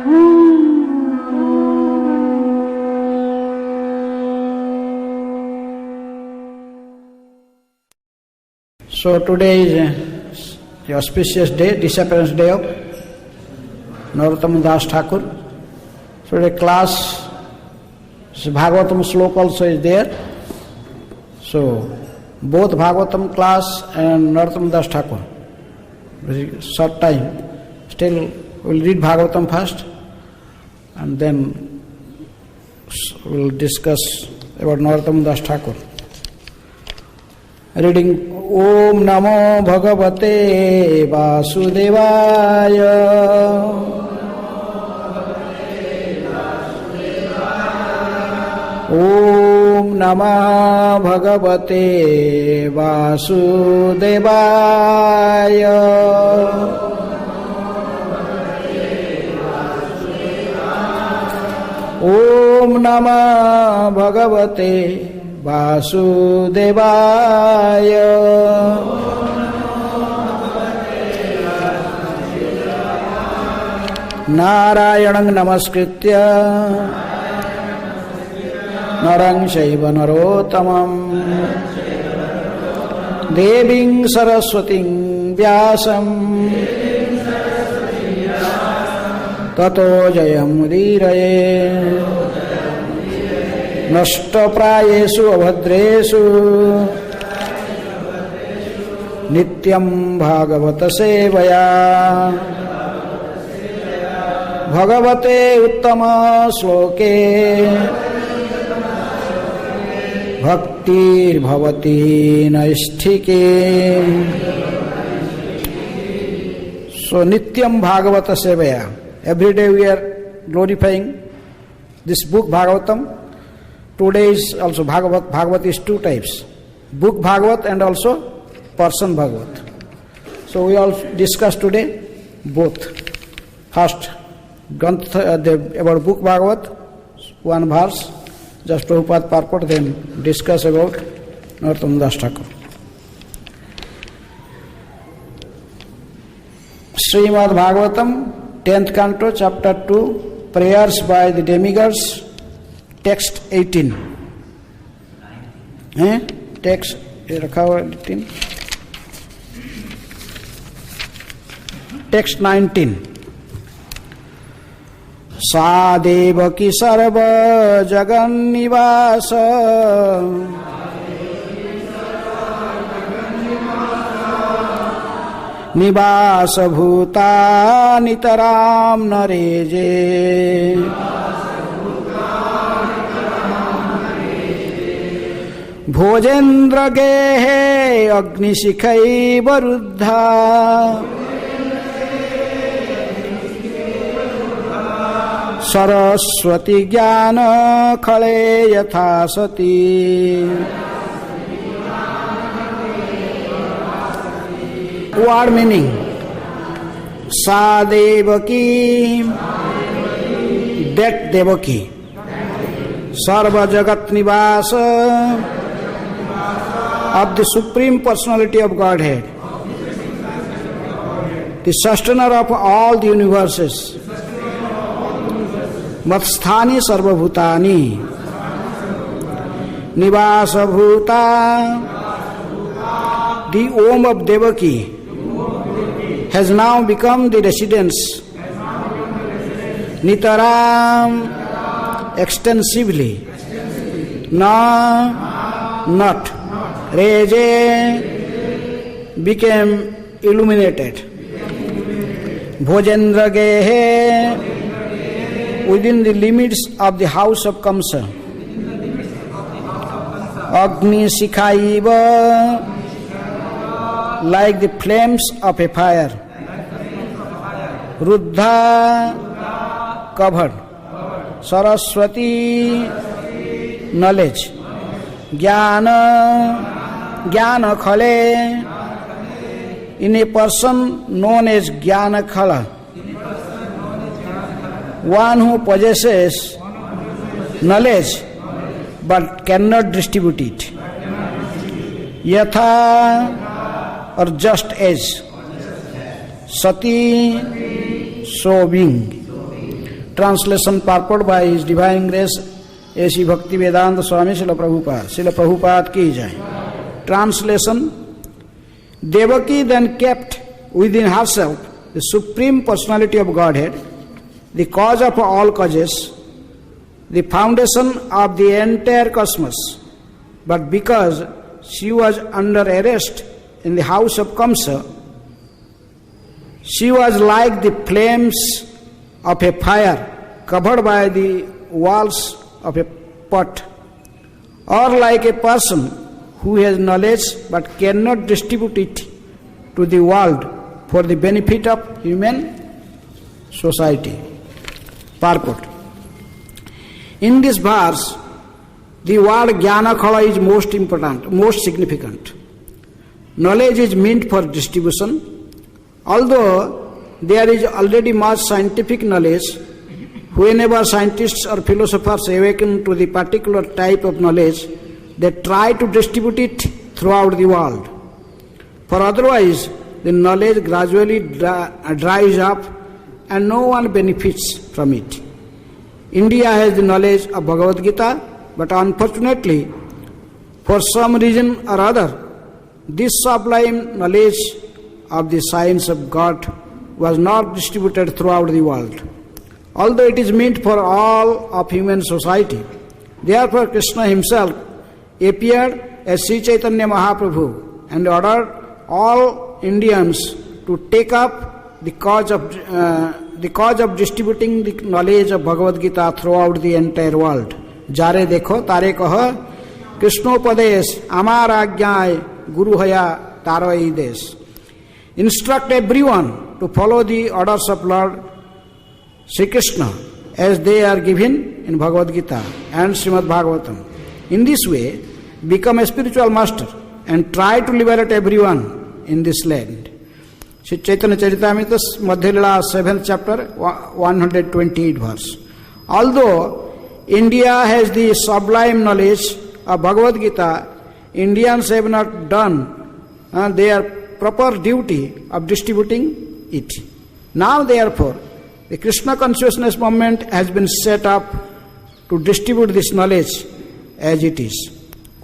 So today is the auspicious day, disappearance day of Narottam Das Thakur. So the class, Bhagavatam Slok also is there. So both Bhagavatam class and Narottam Das Thakur. Very short time. Still we'll read Bhagavatam first and then we'll discuss about Narottam Das Thakur. Reading Om Namo Bhagavate Vasudevaya. Om Namo Bhagavate Vasudevaya. Om Namo Bhagavate Vasudevaya. Narayanam namaskritya narang chaiva narottamam deving saraswating vyasam tato jayamudiraye Nashtaprayesu abhadresu nityam bhagavata sevaya bhagavate uttama sloke bhaktir bhavati naisthike. So nityam bhagavata sevaya. Every day we are glorifying this book Bhagavatam. Today is also Bhagavat. Bhagavat is two types. Book Bhagavat and also person Bhagavat. So we all discuss today both. First, about book Bhagavat, one verse, just Prabhupada purport, then discuss about Narottam Das Thakur. Srimad Bhagavatam, 10th canto, chapter 2, prayers by the demigods. Text 18. Text 18. Text 19. Sa devaki sarva jagan nivasa nivasa bhuta nitaram nareje Bhojendra gehe agnishikhai varuddha Saraswati jnana khale yatha sati. Word meaning. Sa devaki, that devaki. Sarva jagat nivasa, of the Supreme Personality of Godhead, the sustainer of all the universes, Matsthani Sarva Bhutani, Nivasa Bhuta, the Om of Devaki has now become the residence, Nitaram, extensively, not, Reje, became illuminated, Bhojendra Gehe, within the limits of the house of Kamsa, Agni Sikhaiva, like the flames of a fire, Ruddha, covered, Saraswati, knowledge, Jnana, Jnana Khale, in a person known as Jnana Khala, one who possesses knowledge but cannot distribute it. Yatha, or just as. Sati, so being. Translation purport by His Divine Grace A.C. Bhakti Vedanta Swami Srila Prabhupada. Srila Prabhupada ki jai. Translation. Devaki then kept within herself the Supreme Personality of Godhead, the cause of all causes, the foundation of the entire cosmos. But because she was under arrest in the house of Kamsa, she was like the flames of a fire covered by the walls of a pot, or like a person who has knowledge but cannot distribute it to the world for the benefit of human society. Purport. In this verse, the word Jnana-khala is most important, most significant. Knowledge is meant for distribution. Although there is already much scientific knowledge, whenever scientists or philosophers awaken to the particular type of knowledge, they try to distribute it throughout the world. For otherwise, the knowledge gradually dries up and no one benefits from it. India has the knowledge of Bhagavad Gita, but unfortunately, for some reason or other, this sublime knowledge of the science of God was not distributed throughout the world. Although it is meant for all of human society, therefore Krishna himself appeared as Sri Chaitanya Mahaprabhu and ordered all Indians to take up the cause of distributing the knowledge of Bhagavad Gita throughout the entire world. Jare dekho tare kah Krishnopadesh amar ajñāy guru haya tarai des. Instruct everyone to follow the orders of Lord Sri Krishna as they are given in Bhagavad Gita and Srimad Bhagavatam. In this way, become a spiritual master and try to liberate everyone in this land. Sri Chaitanya Charitamrita Madhya Lila 7th chapter 128 verse. Although India has the sublime knowledge of Bhagavad Gita, Indians have not done their proper duty of distributing it. Now therefore, the Krishna consciousness movement has been set up to distribute this knowledge as it is,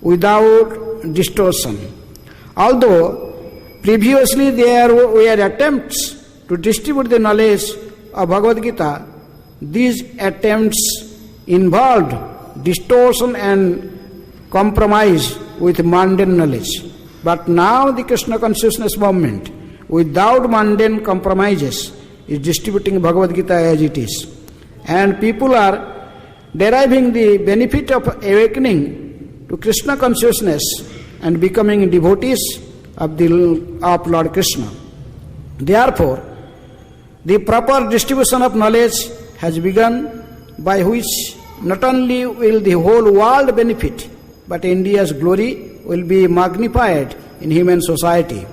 without distortion. Although previously there were attempts to distribute the knowledge of Bhagavad Gita, these attempts involved distortion and compromise with mundane knowledge. But now the Krishna consciousness movement, without mundane compromises, is distributing Bhagavad Gita as it is. And people are deriving the benefit of awakening to Krishna consciousness and becoming devotees of Lord Krishna. Therefore, the proper distribution of knowledge has begun, by which not only will the whole world benefit, but India's glory will be magnified in human society.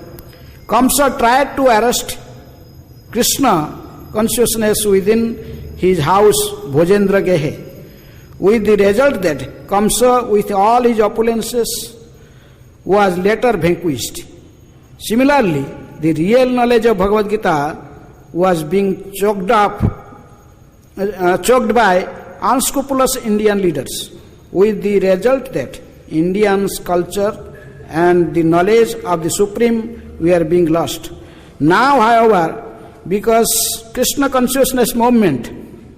Kamsa tried to arrest Krishna consciousness within his house Bhojendra Gehe, with the result that Kamsa, with all his opulences, was later vanquished. Similarly, the real knowledge of Bhagavad Gita was being choked by unscrupulous Indian leaders, with the result that Indians' culture and the knowledge of the Supreme were being lost. Now, however, because Krishna consciousness movement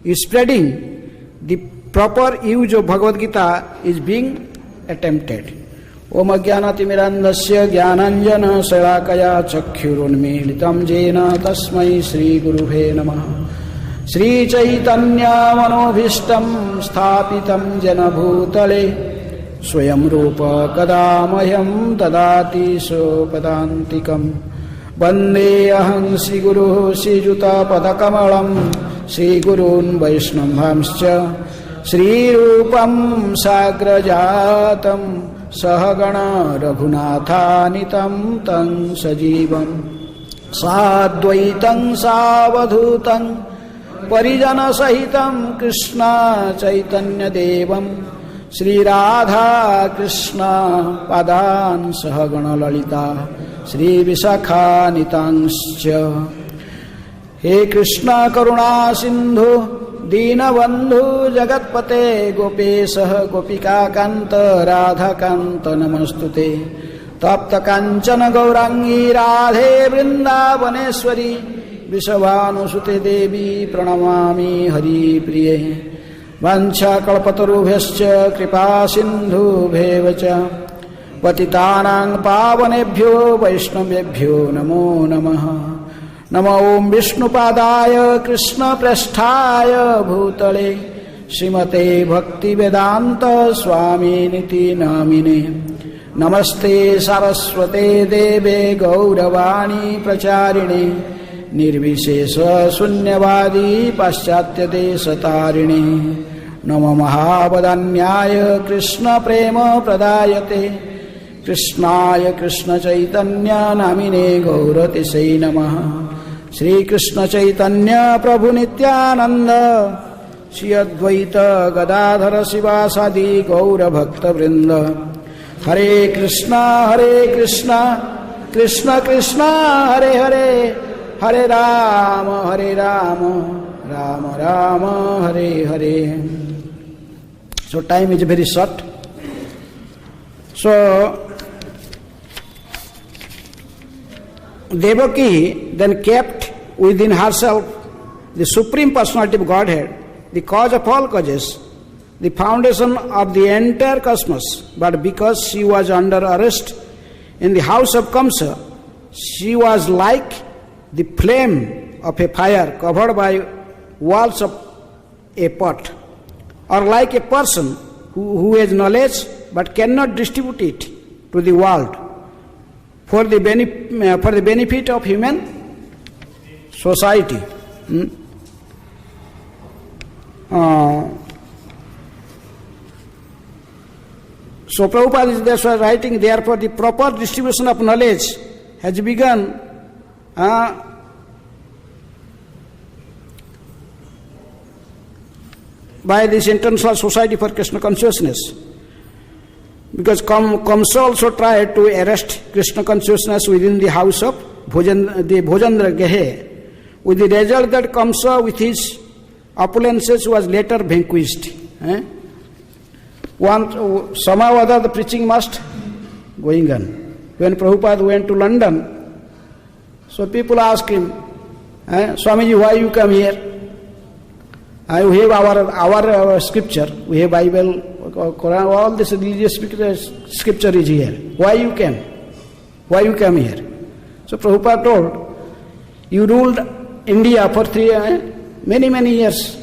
is spreading, the proper use of Bhagavad Gita is being attempted. Om Ajnanatirmirandasya Jnananjana Salakaya Chakshurunmilitam Jena Tasmai Sri Gurubhe Namah. Sri Chaitanya Manobhishtam Sthapitam Jena Bhutale Swayam Rupa Kadamayam Dadati Sopadantikam Vande Aham Sri Guru Sri Juta Padakamalam Sri Gurun Vaishnavamscha Sri Rupam Sagrajatam Sahagana Raghunathanitam Tang Sajivam Sadvaitam Savadhutam Parijana Sahitam Krishna Chaitanya Devam Sri Radha Krishna Padan Sahagana Lalita Sri Visakhanitamscha. He Krishna Karuna Sindhu दीनबन्धु जगत्पते गोपेशः गोपिकाकान्त राधाकान्त नमस्तुते तप्त काञ्चन गौरांगी राधे वृन्दावनेश्वरी वृषभानुसुते देवी प्रणमामि हरिप्रिये वाञ्छाकल्पतरुभ्यश्च कृपा सिन्धुभ्येव च पतितानां पावनेभ्यो वैष्णवेभ्यो नमो नमः। नमो ओं विष्णुपादाय कृष्णप्रेष्ठाय भूतले श्रीमते भक्तिवेदान्त स्वामिनिति नामिने। नमस्ते सारस्वते देवे गौरवाणी प्रचारिणे निर्विशेष शून्यवादी पाश्चात्यदेशतारिणे। नमो महावदान्याय कृष्ण प्रेम प्रदायते कृष्णाय कृष्ण चैतन्य नामिने गौरतिसे नमः। श्री कृष्ण चैतन्य प्रभु नित्यानंद श्री अद्वैत गदाधर शिवासादि गौर भक्त वृंद। हरे Krishna Krishna Krishna Hare Hare Hare Ram Ram Ram Hare Hare. So time is very short. So Devaki then kept within herself the Supreme Personality of Godhead, the cause of all causes, the foundation of the entire cosmos. But because she was under arrest in the house of Kamsa, she was like the flame of a fire covered by walls of a pot, or like a person who has knowledge but cannot distribute it to the world for the benefit of human society. So Prabhupada is therefore writing, therefore the proper distribution of knowledge has begun by this International Society for Krishna Consciousness. Because Kamsa also tried to arrest Krishna consciousness within the house of Bhojandra Gehe, with the result that Kamsa with his opulences was later vanquished. Somehow or other the preaching must going on. When Prabhupada went to London, so people asked him, Swamiji, why you come here? We have our scripture, we have Bible, Quran, all this religious scripture is here. Why you came? Why you come here? So Prabhupada told, you ruled India for many years,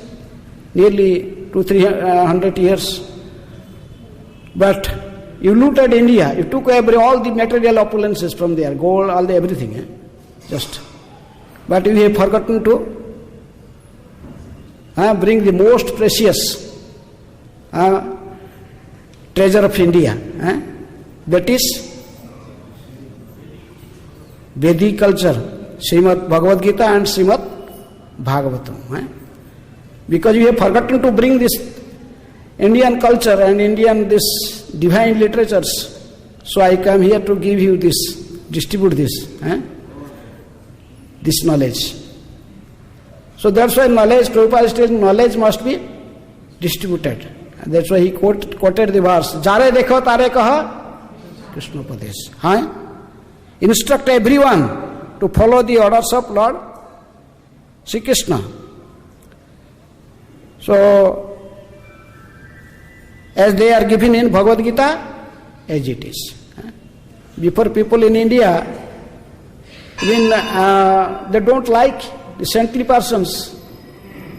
nearly 200-300 years. But you looted India, you took all the material opulences from there, gold, all the everything, just. But you have forgotten to bring the most precious treasure of India, that is Vedic culture, Srimad Bhagavad Gita and Srimad Bhagavatam. Because you have forgotten to bring this Indian culture and Indian this divine literatures, so I come here to give you this, distribute this, this knowledge. So that's why knowledge, Prabhupada is telling, knowledge must be distributed. And that's why he quoted the verse, Jare dekho tare kaha Krishna Padesh. Instruct everyone to follow the orders of Lord Sri Krishna. So, as they are given in Bhagavad Gita, as it is. Before people in India, even they don't like the saintly persons,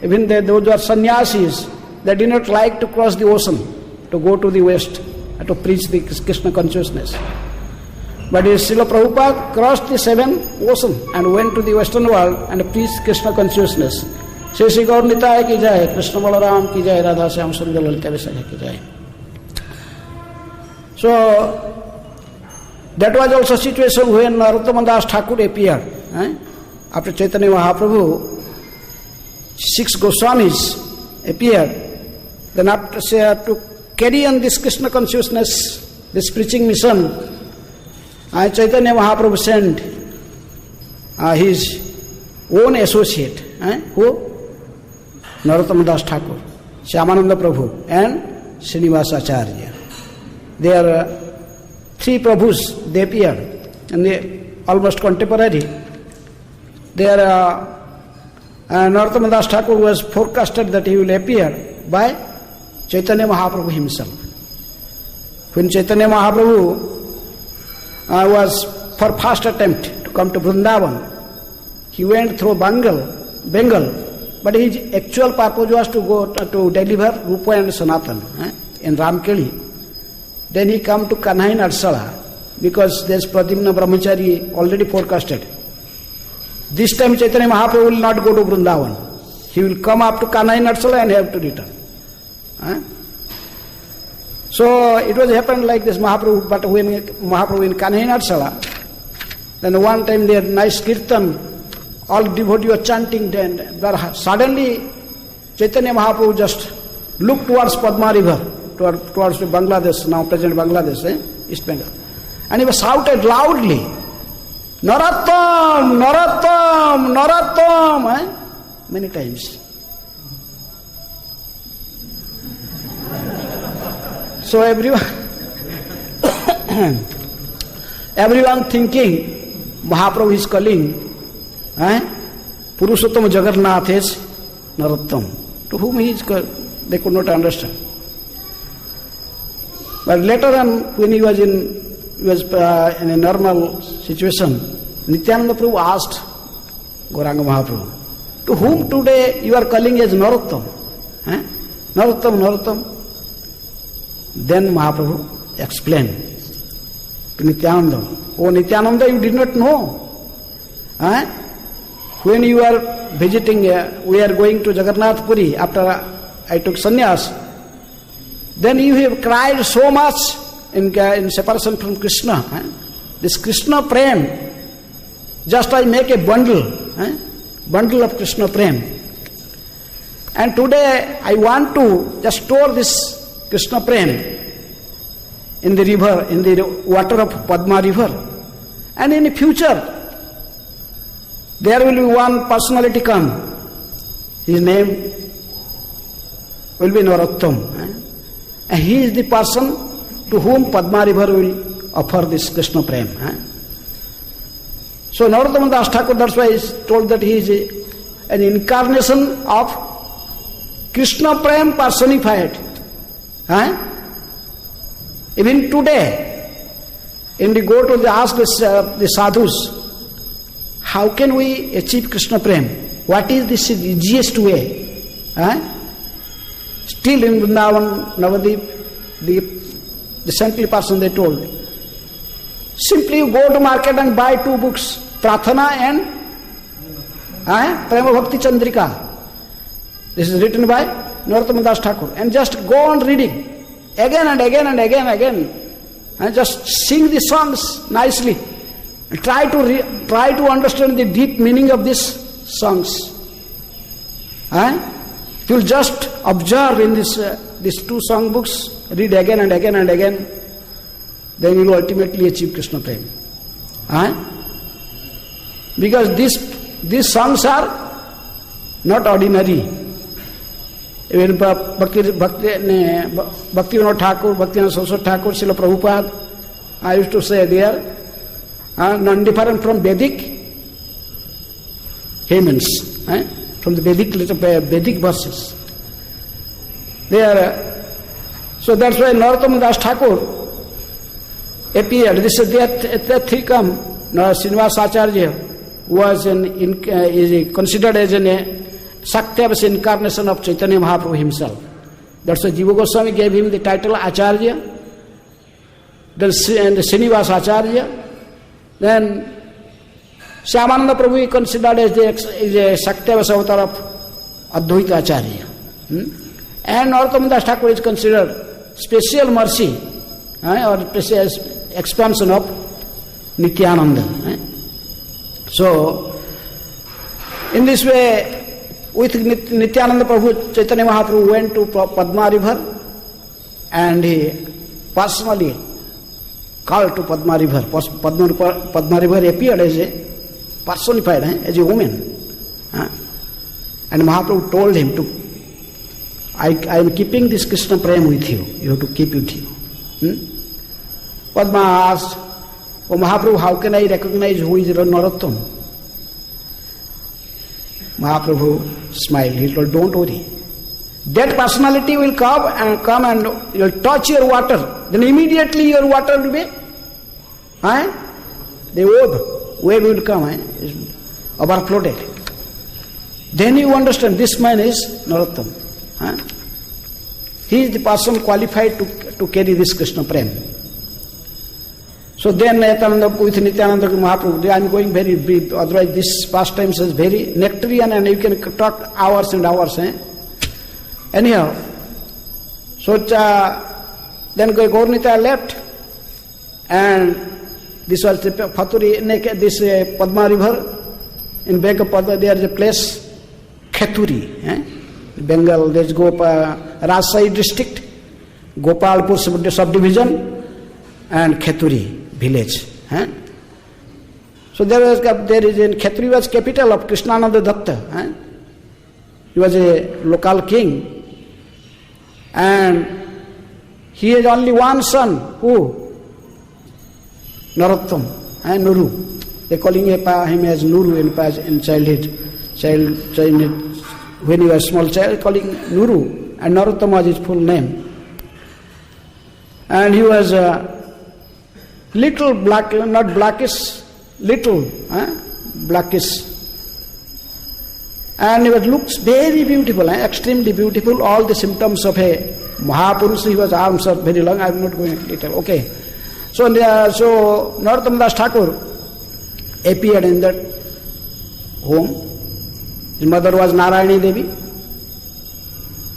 even those who are sannyasis, they do not like to cross the ocean, to go to the west, to preach the Krishna consciousness. But Srila Prabhupada crossed the 7 oceans and went to the western world and preached Krishna consciousness. Shri Shri Gaur Nitaya ki jai, Krishna Balaram ki jai, Radha Shyam Sundar Lalita Visakha ki jai. So, that was also a situation when Narottama Das Thakur appeared. After Chaitanya Mahaprabhu, 6 Goswamis appeared. Then after to carry on this Krishna consciousness, this preaching mission, Chaitanya Mahaprabhu sent his own associate, who? Narottama Das Thakur, Shyamananda Prabhu and Srinivasa Acharya. They are three Prabhus, they appeared, and they almost contemporary. They are Narottama Das Thakur was forecasted that he will appear by Chaitanya Mahaprabhu himself. When Chaitanya Mahaprabhu was for first attempt to come to Vrindavan, he went through Bengal, but his actual purpose was to go to deliver Rupa and Sanatan in Ramkeli. Then he come to Kanhai Narsala, because there is Pradyumna Brahmachari already forecasted. This time Chaitanya Mahaprabhu will not go to Vrindavan. He will come up to Kanhai Narsala and have to return. So it was happened like this, Mahaprabhu, but when Mahaprabhu in Kanhai Narsala, then one time there nice kirtan, all devotees were chanting, then suddenly Chaitanya Mahaprabhu just looked towards Padma river, towards Bangladesh, now present Bangladesh, East Bengal. And he was shouted loudly, Narottam, Narottam, Narottam, many times. So everyone thinking Mahaprabhu is calling Purushottam Jagannath is Narottam. To whom he is called, they could not understand. But later on, when he was in a normal situation, Nityananda Prabhu asked Gauranga Mahaprabhu, to whom today you are calling as Narottam? Narottam, Narottam. Then Mahaprabhu explained to Nityananda, oh Nityananda, you did not know. When you are visiting, we are going to Jagannath Puri after I took sannyas, then you have cried so much in separation from Krishna. This Krishna Prem, just I make a bundle of Krishna Prem. And today I want to just store this Krishna Prem in the river, in the water of Padma river. And in the future, there will be one personality come. His name will be Narottam. And he is the person to whom Padma river will offer this Krishna Prem. So Narottama Das Thakur, that's why he is told that he is an incarnation of Krishna Prem personified. Even today, when we go to ask the sadhus, how can we achieve Krishna Prem? What is the easiest way? Still in Vrindavan, Navadip, the saintly person they told, simply you go to market and buy two books, Prathana and Prema Bhakti Chandrika. This is written by Narottama Das Thakur, and just go on reading again and again and again and again, and just sing the songs nicely. Try to understand the deep meaning of these songs. You will just observe in these two song books, read again and again and again, then you will ultimately achieve Krishna Prem. Because these songs are not ordinary. Even Bhakti Vinod Thakur, Bhakti Saraswati Thakur, Srila Prabhupada, I used to say they are non-different from Vedic hymns, from the Vedic verses. They are, so that's why Narottama Das Thakur appeared. This is there three come. Srinivasa Acharya was is considered as an Sakyavas incarnation of Chaitanya Mahaprabhu himself. That's why Jiva Goswami gave him the title Acharya. Then Srinivasa Acharya. Then Shyamananda Prabhu is considered as a Sakyavas avatar of Advaita Acharya. And Narottama Das Thakur is considered special mercy or special expansion of Nityananda. So, in this way, with Nityananda Prabhu, Chaitanya Mahaprabhu went to Padma river and he personally called to Padma river. Padma river appeared as a personified, as a woman. And Mahaprabhu told him to I am keeping this Krishna Prem with you. You have to keep it with you. Padma asked, "Oh Mahaprabhu, how can I recognize who is Narottam?" Mahaprabhu smiled. He told, "Don't worry. That personality will come and you will touch your water. Then immediately your water will be, the wave will come, overflowed. Then you understand this man is Narottam. He is the person qualified to carry this Krishna Prem." So then with Nityananda Mahaprabhu, I am going very brief, otherwise this pastime is very nectarian and you can talk hours and hours. Anyhow, so then Gaurnita left, and this was the Phaturi, this Padma river. In back of Padma there is a place, Kheturi. Bengal, there is Rajshahi district, Gopalpur subdivision, and Kheturi village. So there is in Kheturi was capital of Krishnananda Datta. He was a local king. And he has only one son, who? Narottam, Nuru. They calling him as Nuru in childhood. When he was a small child, calling Nuru, and Narottam was his full name. And he was little black, not blackish, little blackish. And he looks very beautiful, extremely beautiful. All the symptoms of a Mahapurush. He was arms are very long. I am not going into detail. Okay. So Narottam Das Thakur appeared in that home. His mother was Narayani Devi.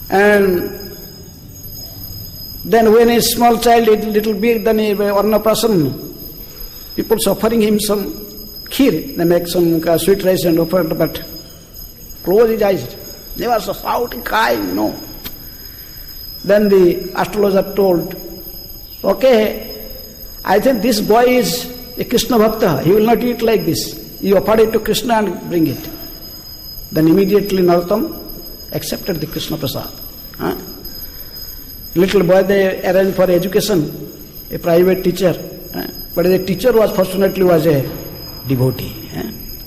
And then when a small child, a little big, then he Varnaprasan, people offering him some kheer. They make some sweet rice and offer, but close his eyes. They were so shouting, crying, no. Then the astrologer told, "Okay, I think this boy is a Krishna Bhakta. He will not eat like this. You offer it to Krishna and bring it." Then immediately Narottam accepted the Krishna Prasad. Little boy, they arranged for education, a private teacher. But the teacher fortunately was a devotee.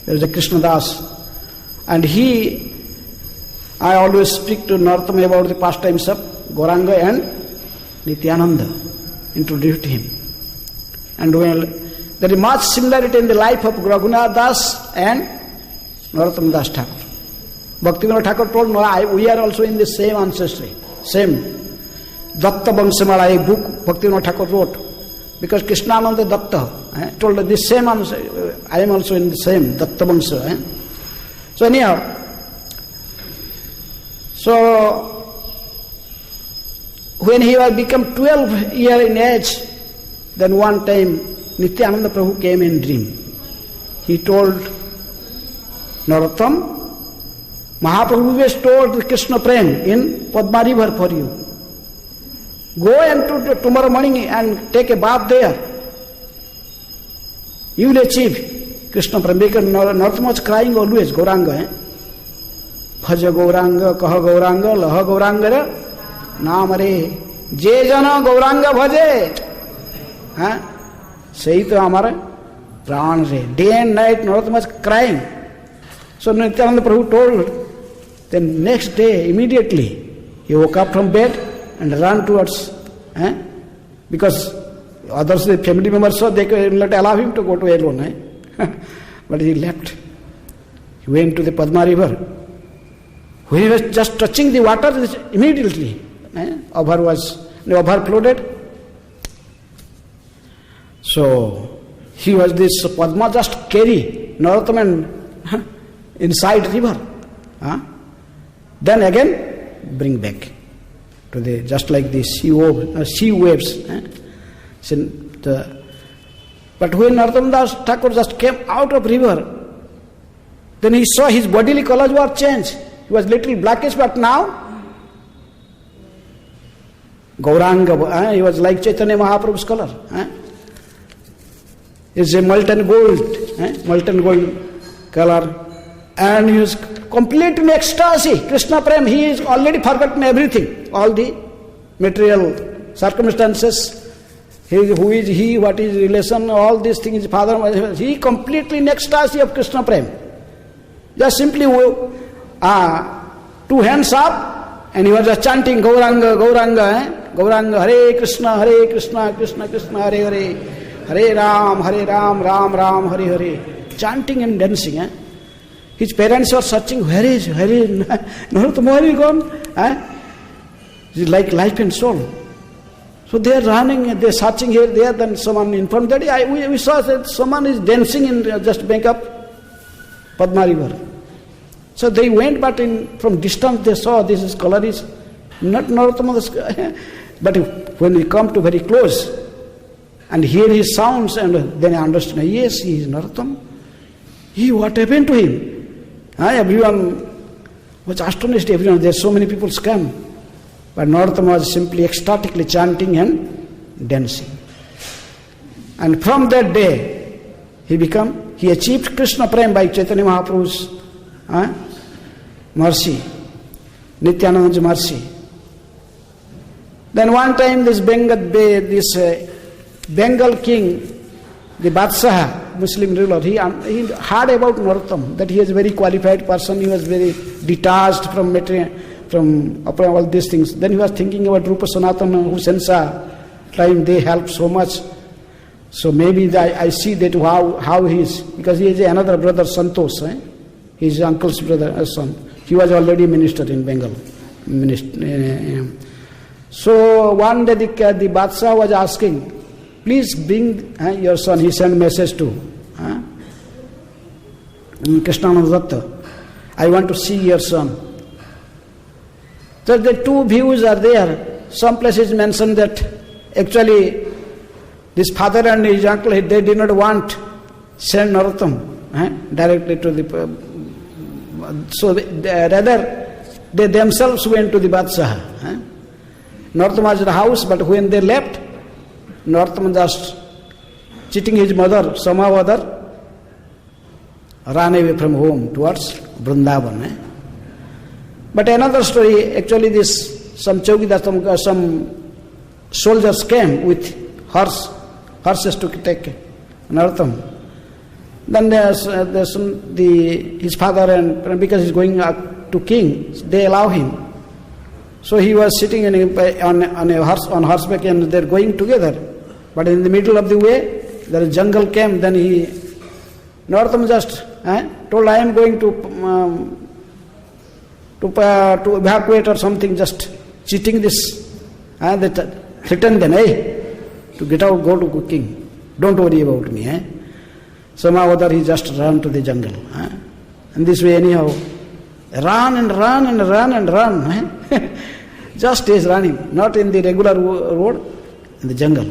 There was a Krishna Das. And I always speak to Narottam about the pastimes of Gauranga and Nityananda, introduced him. And there is much similarity in the life of Raghunath Das and Narottam Das Thakur. Bhaktivinoda Thakur told, we are also in the same ancestry, same. Datta Vamsamala, a book Bhaktivinoda Thakur wrote, because Krishnananda Datta told the same, I am also in the same Datta Vamsa. So anyhow, when he was become 12 years in age, then one time Nityananda Prabhu came in dream. He told Narottam, Mahaprabhu has stored the Krishna Prem in Padma river for you. Go and tomorrow morning and take a bath there. You will achieve Krishna Prem. Because Narottam was crying always, Gauranga. Bhaja Gauranga, Kaha Gauranga, Laha Gauranga, Namare, Je Jana Gauranga Bhaje. Say to Amara, Pran Re. Day and night Narottam was crying. So Nityananda Prabhu told, then next day, immediately, he woke up from bed and ran towards, because others, the family members saw, they could not allow him to go to alone. But he left. He went to the Padma river. When he was just touching the water, immediately, Abhar flooded. So, he was this Padma just carry Narottam and inside river. Then again, bring back to the, just like the sea waves. But when Narottam Das Thakur just came out of river, then he saw his bodily colors were changed. He was little blackish, but now Gauranga, he was like Chaitanya Mahaprabhu's color. It's a molten gold color, and he was complete in ecstasy. Krishna Prem, he is already forgotten everything, all the material circumstances. Who is he, what is relation, all these things, father, mother, he completely in ecstasy of Krishna Prem. Just simply 2 hands up, and he was just chanting Gauranga, Gauranga, Gauranga, Hare Krishna, Krishna Krishna, Hare Hare, Hare Ram, Ram Ram, Hare Hare, chanting and dancing. His parents were searching, where is Narottama, where is gone? It's like life and soul. So they are running, they are searching here, there, then someone informed that we saw that someone is dancing in just bank up Padma River. So they went, but from distance they saw this is color is not Narottama. But when we come to very close and hear his sounds, and then I understand, yes, he is Narottama. What happened to him? Everyone was astonished, everyone, there so many people come. But Narottama was simply ecstatically chanting and dancing. And from that day, he achieved Krishna Prem by Chaitanya Mahaprabhu's mercy, Nityananda's mercy. Then one time this Bengal king, the Badshaha, Muslim ruler, he heard about Narottama, that he is a very qualified person, he was very detached from material, from all these things. Then he was thinking about Rupa Sanatana, who Sensa, time they help so much. So maybe I see that how he is, because he is another brother, Santosh, his uncle's brother, son. He was already minister in Bengal. So one day the Badshaha was asking, please bring your son. He sent message to Krishnananda Datta. I want to see your son. So the two views are there. Some places mention that actually this father and his uncle, they did not want send Narottama directly to the... So rather they themselves went to the Badshaha. Narottama was in the house, but when they left, Narottama just cheating his mother, somehow or other, ran away from home towards Vrindavan. But another story, actually some soldiers came with horses to take Narottama. Then his father, and because he's going to king, they allow him. So he was sitting on horseback, and they're going together. But in the middle of the way, there is jungle came. Then Narottama just told, I am going to evacuate or something, just cheating this. They threatened them, to get out, go to king. Don't worry about me. Somehow or other he just ran to the jungle. And this way anyhow, run. Just is running, not in the regular road, in the jungle.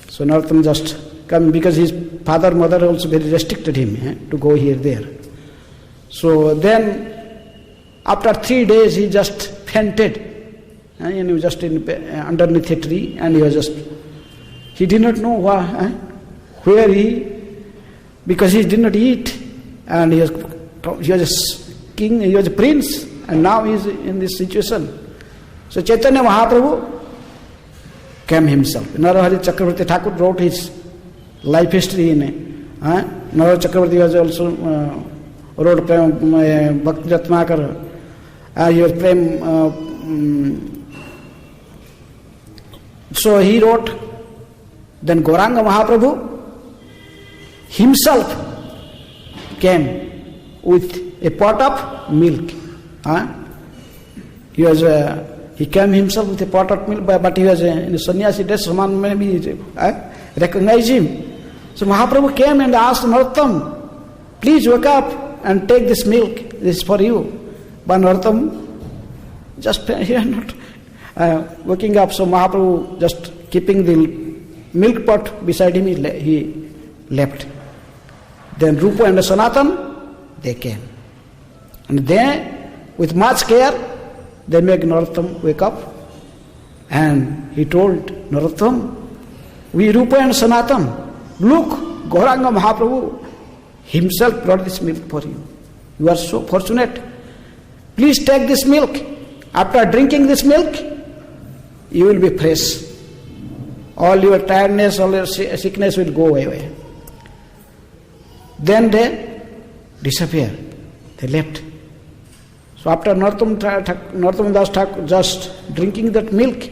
So Narottama just come, because his father, mother also very restricted him to go here, there. So then, after 3 days, he just fainted. And he was just underneath a tree, and he did not know where because he did not eat, and he was a king, he was a prince, and now he is in this situation. So Chaitanya Mahaprabhu came himself. Narahari Chakravarti Thakur wrote his life history in Narahari Chakravarti was also wrote Bhakti Ratnakar. He was so he wrote. Then Gauranga Mahaprabhu himself came with a pot of milk. He came himself with a pot of milk, but he was in a sannyasi dress. Someone maybe recognized him. So Mahaprabhu came and asked Narottama, please wake up and take this milk. This is for you. But Narottama just not waking up. So Mahaprabhu just keeping the milk pot beside him, he left. Then Rupa and Sanatan, they came. And they, with much care, they make Narottama wake up. And he told Narottama, we Rupa and Sanatan, look, Gauranga Mahaprabhu himself brought this milk for you. You are so fortunate. Please take this milk. After drinking this milk, you will be fresh. All your tiredness, all your sickness will go away. Then they disappear. They left. So after Narottam Das Thakur just drinking that milk,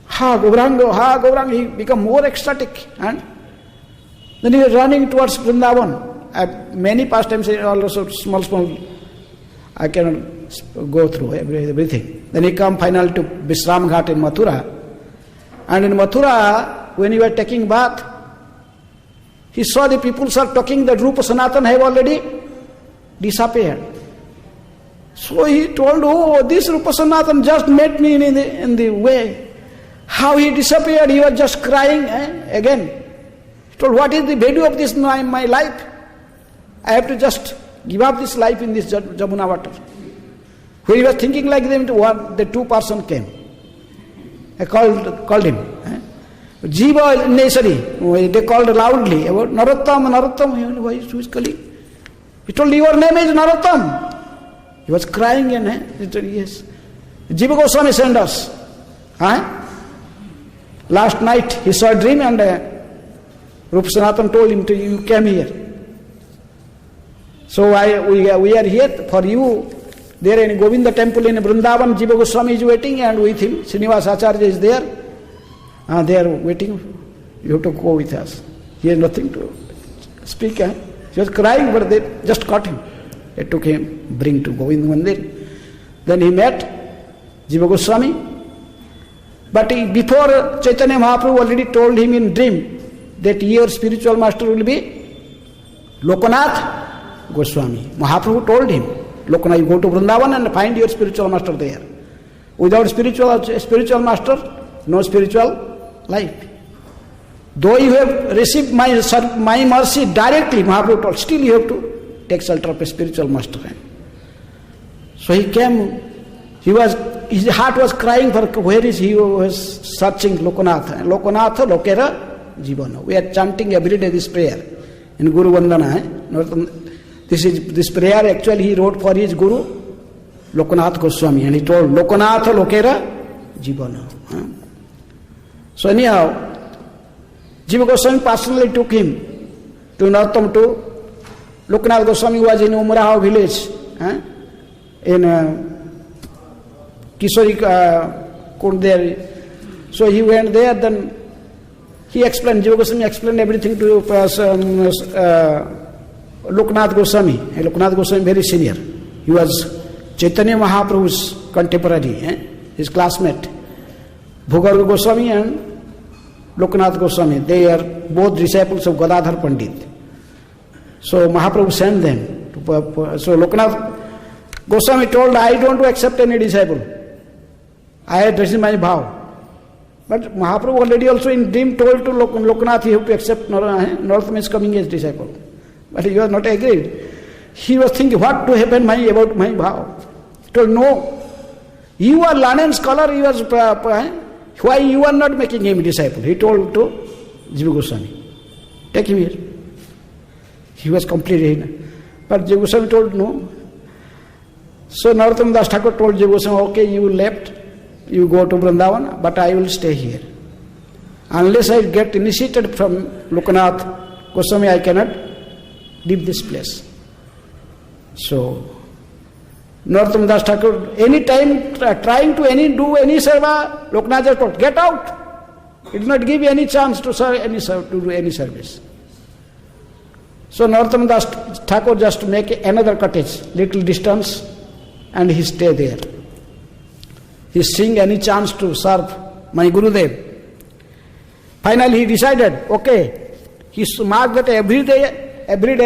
Gauranga, he become more ecstatic. And then he was running towards Vrindavan. Many pastimes, also small, I cannot go through everything. Then he come finally to Vishram Ghat in Mathura. And in Mathura, when he was taking bath, he saw the people are talking that Rupa Sanatan have already disappeared. So he told, oh, this Rupa Sanatan just met me in the way. How he disappeared, he was just crying again. He told, what is the value of this my life? I have to just give up this life in this Jamuna water. When he was thinking like them, the two persons came. I called him. Jiva Nesari, they called loudly about Narottam, who is calling? He told, your name is Narottam. He was crying and he told, yes. Jiva Goswami sent us. Last night he saw a dream and Rupa Sanatan told him, you came here. So we are here for you. There in Govinda temple in Vrindavan, Jiva Goswami is waiting and with him, Srinivas Acharya is there. They are waiting. You have to go with us. He has nothing to speak. He was crying, but they just caught him. They took him, bring to Govinda Mandir. Then he met Jiva Goswami. But before Chaitanya Mahaprabhu already told him in dream that your spiritual master will be Lokanath Goswami. Mahaprabhu told him, Lokanath, you go to Vrindavan and find your spiritual master there. Without spiritual master, no spiritual life. Though you have received my mercy directly, Mahaprabhu told, still you have to take shelter of a spiritual master. So he came, his heart was crying for where is he was searching Lokanath. Lokanath Lokera Jivana. We are chanting every day this prayer in Guru Vandana. This prayer actually he wrote for his Guru Lokanath Goswami, and he told Lokanath Lokera Jivana. So anyhow, Jiva Goswami personally took him to Narottam to Lokanath Goswami was in Umrahao village in Kishori Kund there. So he went there, then he explained, Jiva Goswami explained everything to Lokanath Goswami. Lokanath Goswami very senior. He was Chaitanya Mahaprabhu's contemporary, his classmate. Bhugarga Goswami and Lokanath Goswami, they are both disciples of Gadadhar Pandit. So Mahaprabhu sent them. So Lokanath Goswami told, I don't accept any disciple. This is my vow. But Mahaprabhu already also in dream told to Lokanath, you have to accept Narottam is coming as disciple. But he was not agreed. He was thinking, what to happen about my vow? He told, no. You are learned scholar, you are, why you are not making him disciple? He told to Jiva Goswami, take him here. He was completely, but Jiva Goswami told no. So Narottam Das Thakur told Jiva Goswami, okay, you left, you go to Vrindavan, but I will stay here. Unless I get initiated from Lokanath Goswami, I cannot leave this place. So Narottam Das Thakur, any time trying to do any seva, Lokanath just told, get out. It did not give you any chance to do any service. So Narottam Das Thakur just make another cottage, little distance, and he stay there. He seeing any chance to serve my Gurudev. Finally he decided, okay, he marked that every day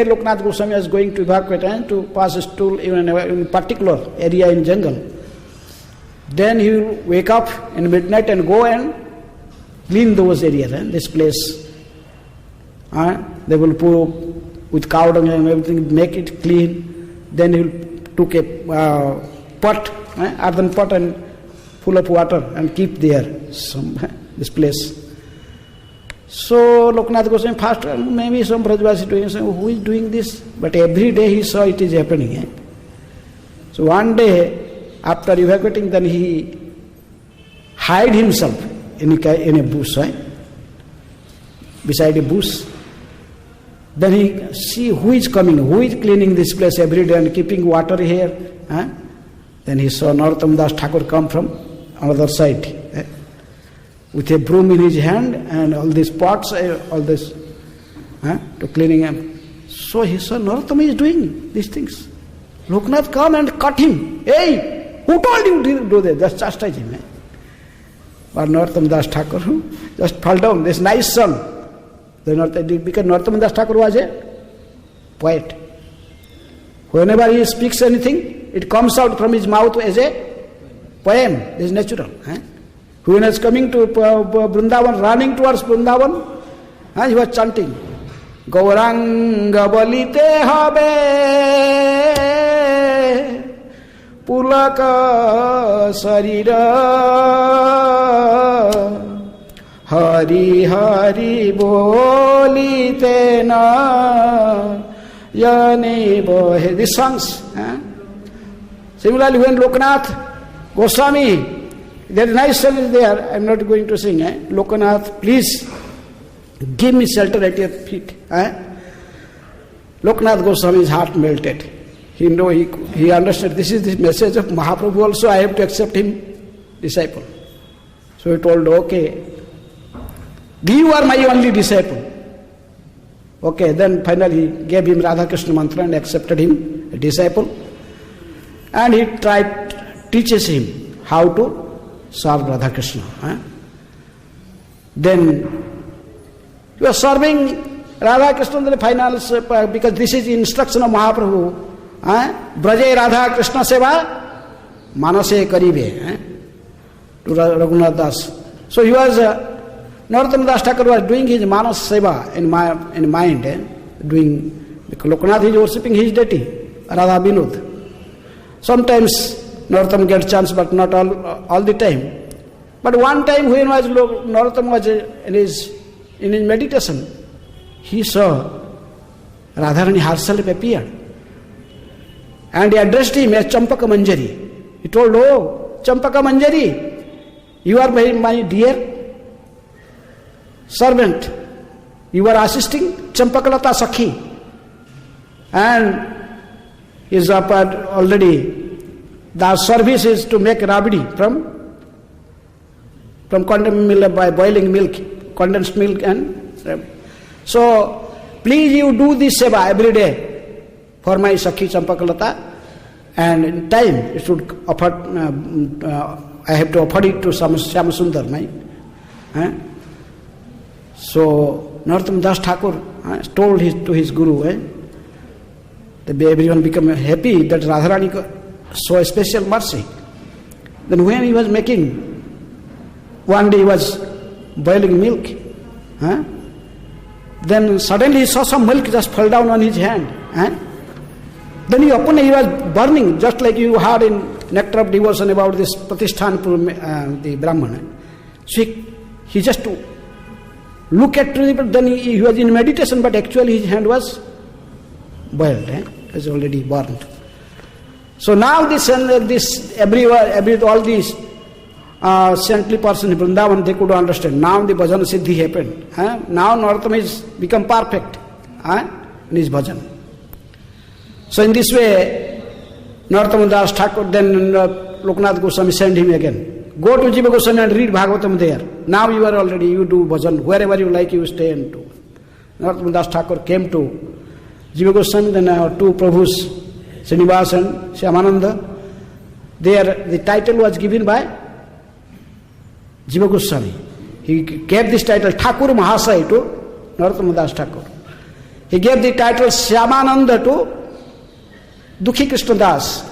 Lokanath Goswami was going to evacuate to pass a stool in a particular area in jungle. Then he will wake up in midnight and go and clean those areas, this place. They will pour with cow dung and everything, make it clean. Then he will took a pot, earthen pot and full of water and keep there this place. So Lokanath Goswami first, maybe some Brajvasi doing, so who is doing this? But every day he saw it is happening. Eh? So one day, after evacuating, then he hid himself in a bush, beside a bush. Then he see who is coming, who is cleaning this place every day and keeping water here. Then he saw Narottam Das Thakur come from another side with a broom in his hand and all these pots, all this to cleaning him. So he saw Narottam is doing these things. Lokanath come and cut him. Hey, who told you to do that? Just chastise him. But Narottam Das Thakur just fell down. This nice son. Because Narottam Das Thakur was a poet. Whenever he speaks anything, it comes out from his mouth as a poem. This is natural. When he was coming to Vrindavan, running towards Vrindavan, he was chanting, Gauranga balite habe pulaka sarira Hari Hari bolite na yani bohe. These songs. Similarly, when Lokanath Goswami, there is nice song is there, I am not going to sing. Lokanath, please give me shelter at your feet. Lokanath Goswami's heart melted. He understood this is the message of Mahaprabhu also, I have to accept him disciple. So he told, okay, you are my only disciple. Okay, then finally he gave him Radha Krishna mantra and accepted him a disciple. And he teaches him how to serve Radha Krishna. Then he was serving Radha Krishna in the finals, because this is the instruction of Mahaprabhu. Braje Radha Krishna seva manase karibe, to Raghunath Das. So he was, Narottam Das Thakur was doing his manas seva in mind, doing, because Lokanath is worshipping his deity, Radha Vinod. Sometimes Narottam gets chance, but not all the time. But one time when Narottam was in his meditation, he saw Radharani herself appeared. And he addressed him as Champaka Manjari. He told, oh, Champaka Manjari, you are my dear servant. You are assisting Champakalata Sakhi. And he is already, the service is to make rabdi from condensed milk, by boiling milk, condensed milk and so please you do this seva every day for my Sakhi Champakalata, and in time it should offer, I have to offer it to Shyamasundar, right? So Narottam Das Thakur told to his guru, that everyone become happy that Radharani saw a special mercy. Then when he was making, one day he was boiling milk, then suddenly he saw some milk just fall down on his hand. Then he opened, he was burning, just like you heard in Nectar of Devotion about this Pratishthan, the Brahman. So he just looked at it, then he was in meditation, but actually his hand was boiled, it was already burned. So now all these saintly person in Vrindavan, they could understand. Now the bhajan siddhi happened. Now Narottam is become perfect in his bhajan. So in this way, Narottam Das Thakur, then Lokanath Goswami sent him again. Go to Jiva Goswami and read Bhagavatam there. Now you are already, you do bhajan. Wherever you like, you stay and do. Narottam Das Thakur came to Jiva Goswami, then two Prabhus, Srinivas and Shyamananda. There the title was given by Jiva Goswami. He gave this title Thakur Mahasaya to Narottam Das Thakur. He gave the title Shyamananda to Dukhi Krishna Das.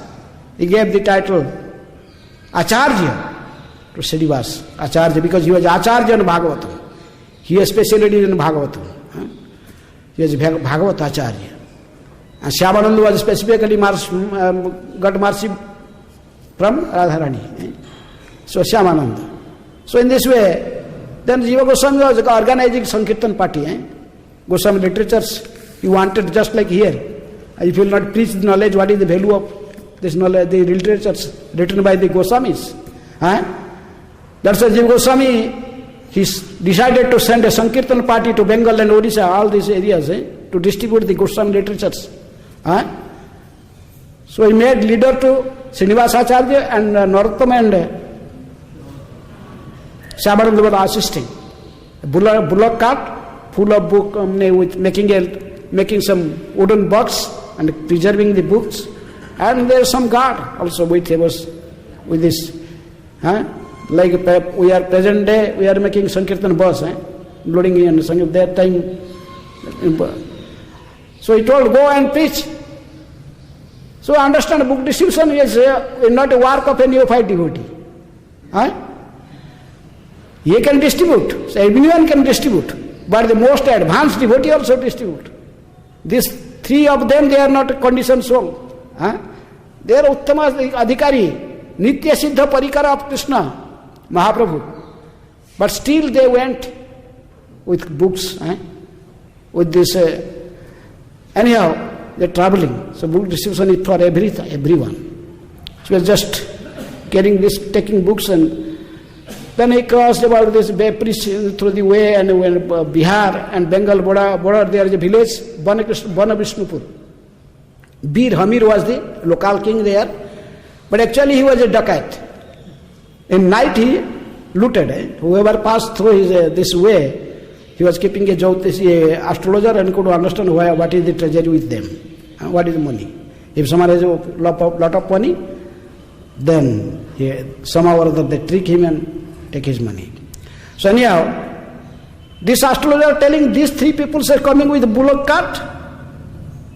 He gave the title Acharya to Srinivas. Acharya, because he was Acharya in Bhagavatam. He has speciality in Bhagavatam. He is Bhagavat Acharya. And Shyamananda was specifically got mercy from Radharani. So Shyamananda. So in this way, Then Jiva Goswami was organizing Sankirtan party. Goswami literatures, he wanted just like here. If you will not preach the knowledge, what is the value of this knowledge, the literatures written by the Goswamis? That's why Jiva Goswami, he decided to send a Sankirtan party to Bengal and Odisha, all these areas, to distribute the Goswami literatures. So he made leader to Srinivasacharya and Narottama and Shyamananda were assisting. A bullock cart full of book, with making some wooden box and preserving the books. And there is some guard also with this. Like we are present day, we are making Sankirtan bus, loading in that time. So he told, go and preach. So understand, book distribution is not a work of a neophyte devotee. He can distribute, so everyone can distribute, but the most advanced devotee also distribute. These three of them, they are not a conditioned soul. They are Uttama Adhikari, Nitya Siddha Parikara of Krishna, Mahaprabhu. But still they went with books, with this. Anyhow, they are traveling. So book distribution is for everyone. So we are just getting this, taking books, and then he crossed about this through the way, and when Bihar and Bengal border, there is a village, Banavishnupur. Bir Hamir was the local king there, but actually he was a dacoit. In night he looted. Whoever passed through this way, he was keeping a astrologer and could understand what is the treasury with them, what is the money. If someone has a lot of money, then somehow or other they trick him and take his money. So anyhow, this astrologer telling these three people are coming with a bullock cart.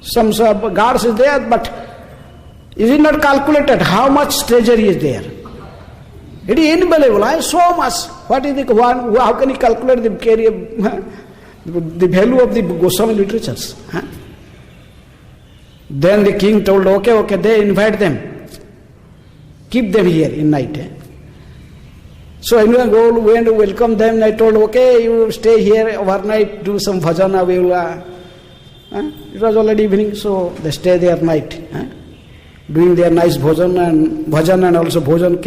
Some guards is there, but is it not calculated how much treasury is there? It is unbelievable. So much. What is the one? How can he calculate the value of the Goswami literatures? Then the king told, okay, they invite them. Keep them here in night. So anyone went to welcome them, and I told, okay, you stay here overnight, do some bhajana, we will. It was already evening, so they stay there night, doing their nice bhajan and also bhojan.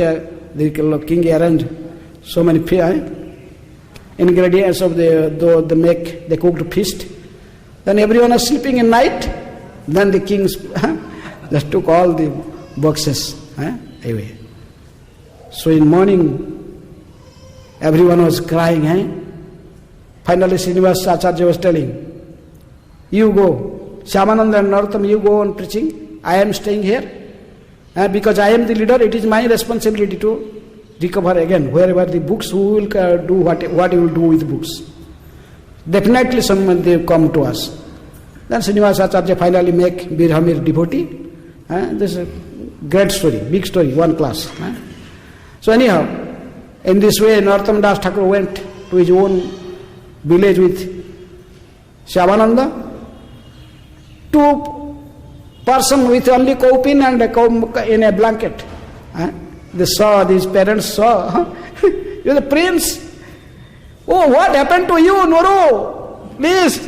The king arranged so many ingredients of the cooked feast. Then everyone was sleeping in night. Then the king just took all the boxes away. So in morning, everyone was crying. Finally, Srinivasacharya was telling, you go, Shyamananda and Narottama, you go on preaching. I am staying here. Because I am the leader, it is my responsibility to recover again wherever the books, who will do what you will do with books. Definitely someone they come to us. Then Srinivasacharya finally make Bir Hamir devotee. This is a great story, big story, one class. So anyhow, in this way, Narottama Das Thakur went to his own village with Shyamananda. Two person with only cowpin and in a blanket. They saw, these parents saw, you're the prince. Oh, what happened to you, Noro? Please.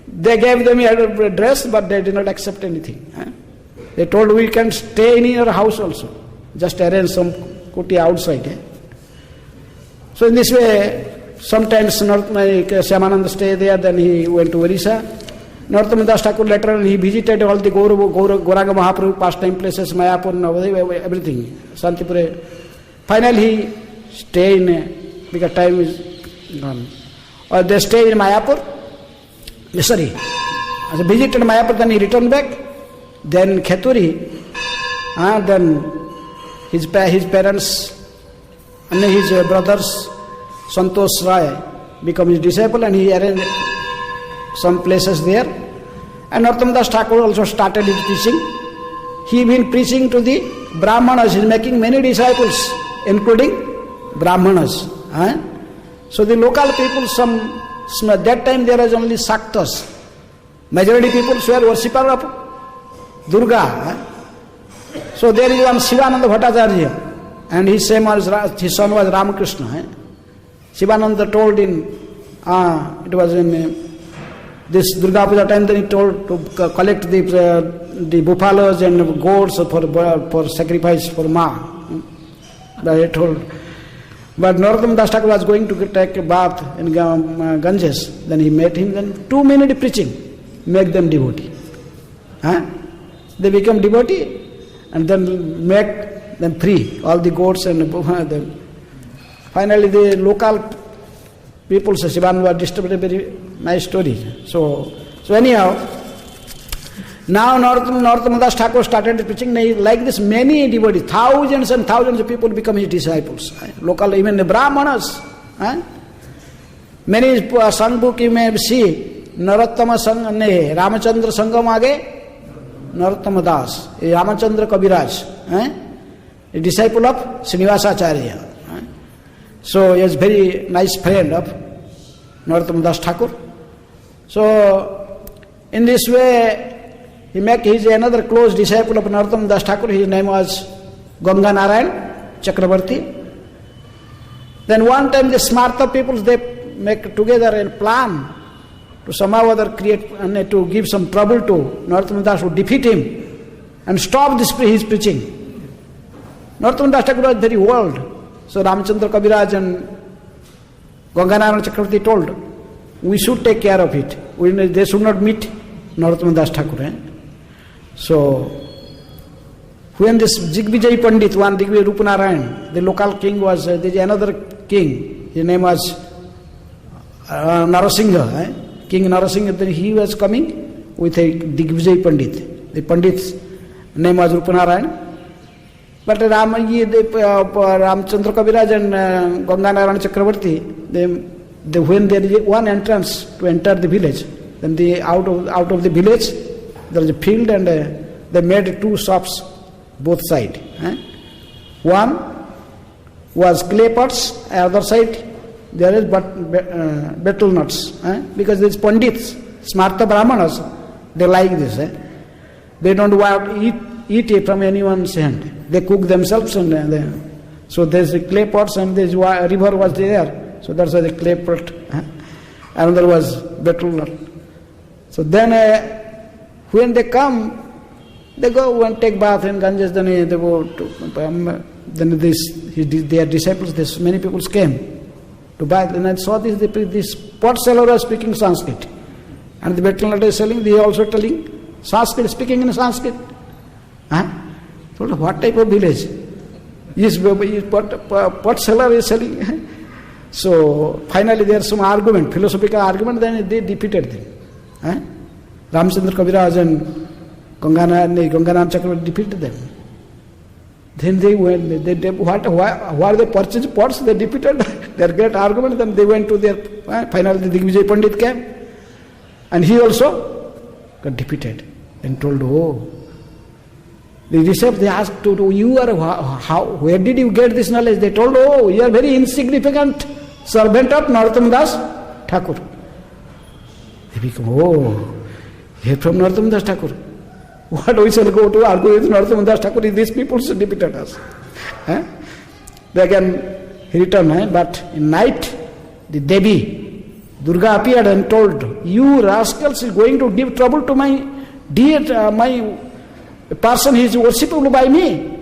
They gave them a dress, but they did not accept anything. They told, we can stay in your house also. Just arrange some kuti outside. So in this way, sometimes Shyamananda stayed there, then he went to Orissa. Narottama Das Thakur later on, he visited all the Gauranga Mahaprabhu pastime places, Mayapur, Navadip, everything, Santipura. Finally, he stayed because time is gone. Or they stayed in Mayapur. As he visited Mayapur, then he returned back. Then in Kheturi, then his parents and his brothers, Santosh Rai, become his disciple, and he arranged some places there. And Narottama Das Thakur also started his preaching. He been preaching to the Brahmanas. He is making many disciples, including Brahmanas. So the local people, that time there was only Saktas. Majority people were worshipper of Durga. So there is one Shivananda Bhattacharya, and his son was Ramakrishna. Shivananda told in, it was in this Durga Puja time, then he told to collect the buffaloes and goats for sacrifice for Ma. That he told. But Narottam Das Thakur was going to take a bath in Ganges. Then he met him, then 2 minutes preaching, make them devotee. They become devotee and then make them free, all the goats and them. Finally the local people say Shivan was disturbed, a very nice story. So anyhow, now Narottam Das Thakur started preaching like this. Many devotees, thousands and thousands of people become his disciples. Local, even the Brahmanas. Many songbook you may see. Narottama Sang, Ramachandra Sangam Age, Narottama Das, Ramachandra Kabiraj, a disciple of Srinivasacharya. So he is very nice friend of Narottam Das Thakur. So in this way, he is another close disciple of Narottam Das Thakur. His name was Ganga Narayan Chakravarti. Then one time the Smartha people, they make together a plan to somehow or other create and to give some trouble to Narottam Das, to defeat him and stop his preaching. Narottam Das Thakur was very old. So Ramachandra Kabiraj and Ganga Narayan Chakravarti told, we should take care of it. They should not meet Narottam Das Thakur. So when this Digvijay Pandit, one Digvijay Rupanarayan, the local king was, there is another king, his name was Narasingha. King Narasingha, then he was coming with a Digvijay Pandit. The Pandit's name was Rupanarayan. But Ramchandra Kabiraj and Ganga Narayan Chakravarti, when there is one entrance to enter the village, then out of the village there is a field and they made 2 shops both sides. One was clay pots, other side there is betel nuts. Because these Pandits, Smartha Brahmanas, they like this. They don't want to eat it from anyone's hand. They cook themselves and so there's a clay pots and this river was there. So that's why the clay pot. Another was betel nut. So then when they come, they go and take bath in Ganges, then they go to, then their disciples, this many people came to buy. Then I saw this pot seller was speaking Sanskrit. And the betel nut is selling, they are also telling Sanskrit, speaking in Sanskrit. Told, what type of village? Yes, pot seller is selling. So finally there is some argument, philosophical argument, then they defeated them. Ramchandra Kabiraj and Ganga Narayan Chakravarti defeated them. Then they went, why they purchased pots, they defeated their great argument, then they went to their, finally the Digvijay Pandit came, and he also got defeated and told, the disciples, they asked, where did you get this knowledge? They told, you are very insignificant servant of Narottam Das Thakur. They become, you are from Narottam Das Thakur. What we shall go to argue with Narottam Das Thakur? These people defeated us. They again returned, but in night, the Devi, Durga appeared and told, you rascals is going to give trouble to my person who is worshipable by me.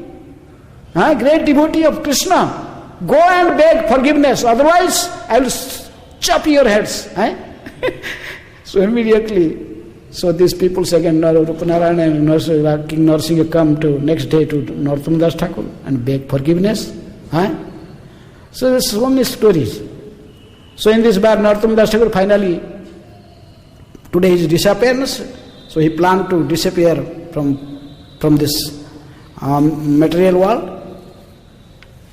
Great devotee of Krishna. Go and beg forgiveness, otherwise I will chop your heads. So immediately, so these people again, Rupanarayan and King Narsingha come to next day to Narottam Das Thakur and beg forgiveness. So there's so many stories. So in this bar, Narottam Das Thakur finally, today his disappearance, so he planned to disappear from this material world.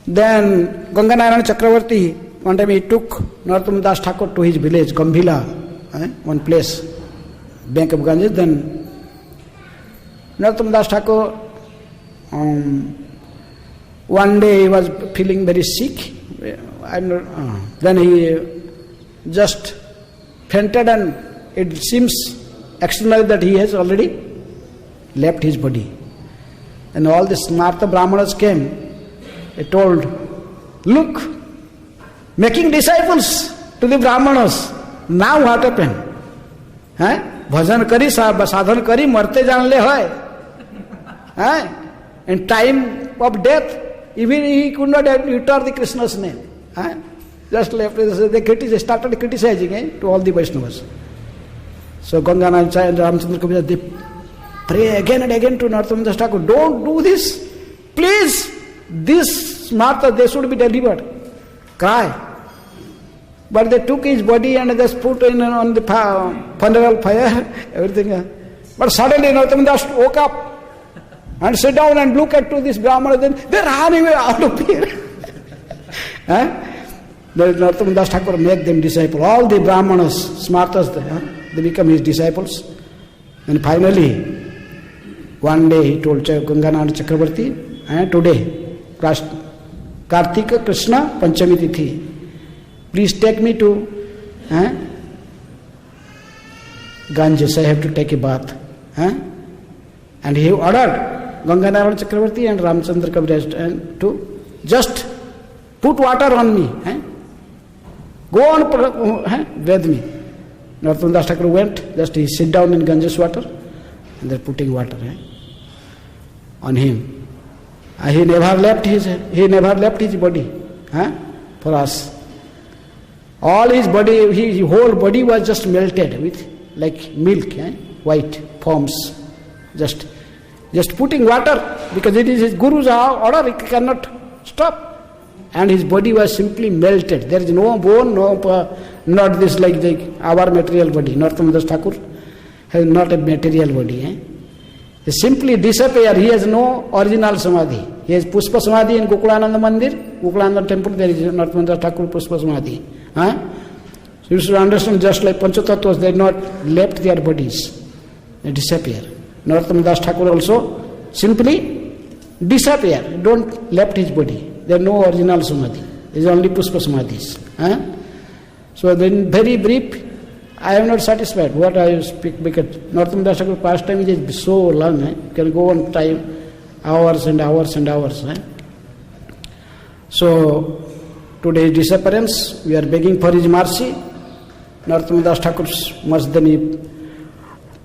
Then Ganga Narayan Chakravarti, one time he took Narottam Das Thakur to his village, Gambhila, one place, bank of Ganges. Then Narottam Das Thakur, one day he was feeling very sick. Then he just fainted, and it seems externally that he has already left his body. And all the Smartha Brahmanas came. They told, look, making disciples to the Brahmanas. Now what happened? Bhajan kari, sadhan kari, marte janle hoy. In time of death, even he could not utter the Krishna's name. Just left, they started criticizing to all the Vaishnavas. So Ganganand and Ramchandra Kabir, they pray again and again to Narottam Das Thakur, don't do this. Please, this Smarta, they should be delivered. Cry. But they took his body and just put in on the funeral fire, everything. But suddenly Narottam Das woke up and sit down and look at to this Brahmana, then they ran away out of here. Narottam Das Thakur made them disciples. All the Brahmanas, Smartas, they become his disciples. And finally, one day he told Ganganand Chakravarti, today, Kartika Krishna Panchami Tithi, please take me to Ganges, I have to take a bath. And he ordered Ganganarayan Chakravarti and Ramchandra Kabir to just put water on me. Go on, bathe me. Narottam Das Thakur went, just he sit down in Ganges water, and they're putting water on him. He never left his body for us. All his body, his whole body was just melted with like milk, white foams. Just putting water, because it is his Guru's order, he cannot stop. And his body was simply melted. There is no bone, not this like our material body. Narottam Das Thakur has not a material body. He simply disappeared. He has no original samadhi. He has Pushpa Samadhi in Gokulananda Mandir, Gokulananda temple, there is Narottam Das Thakur Pushpa Samadhi. So you should understand, just like Panchatattwas, they not left their bodies. They disappear. Narottam Das Thakur also simply disappeared. Don't left his body. There is no original samadhi. There is only Pushpa Samadhis. So then very brief, I am not satisfied what I speak, because Narottam Das Thakur pastime is so long. You can go on time, hours and hours and hours. So today's disappearance, we are begging for his mercy. Narottam Das Thakur's Masdani.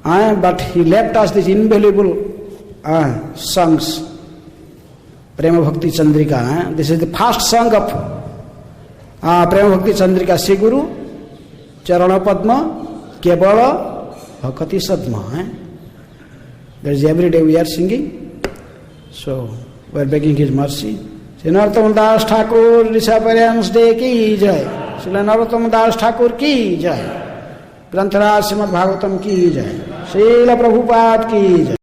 But he left us these invaluable songs. Prema Bhakti Chandrika. This is the first song of Prema Bhakti Chandrika. Sri Guru Charana Padma Kevala Bhakati Sadma. That is every day we are singing. So we are begging his mercy. Sri Narottam Das Thakur Disappearance Day ki jai. Sri Narottam Das Thakur ki jai. Grantaraj Srimad Bhagavatam ki jai. Srila Prabhupada ki jai.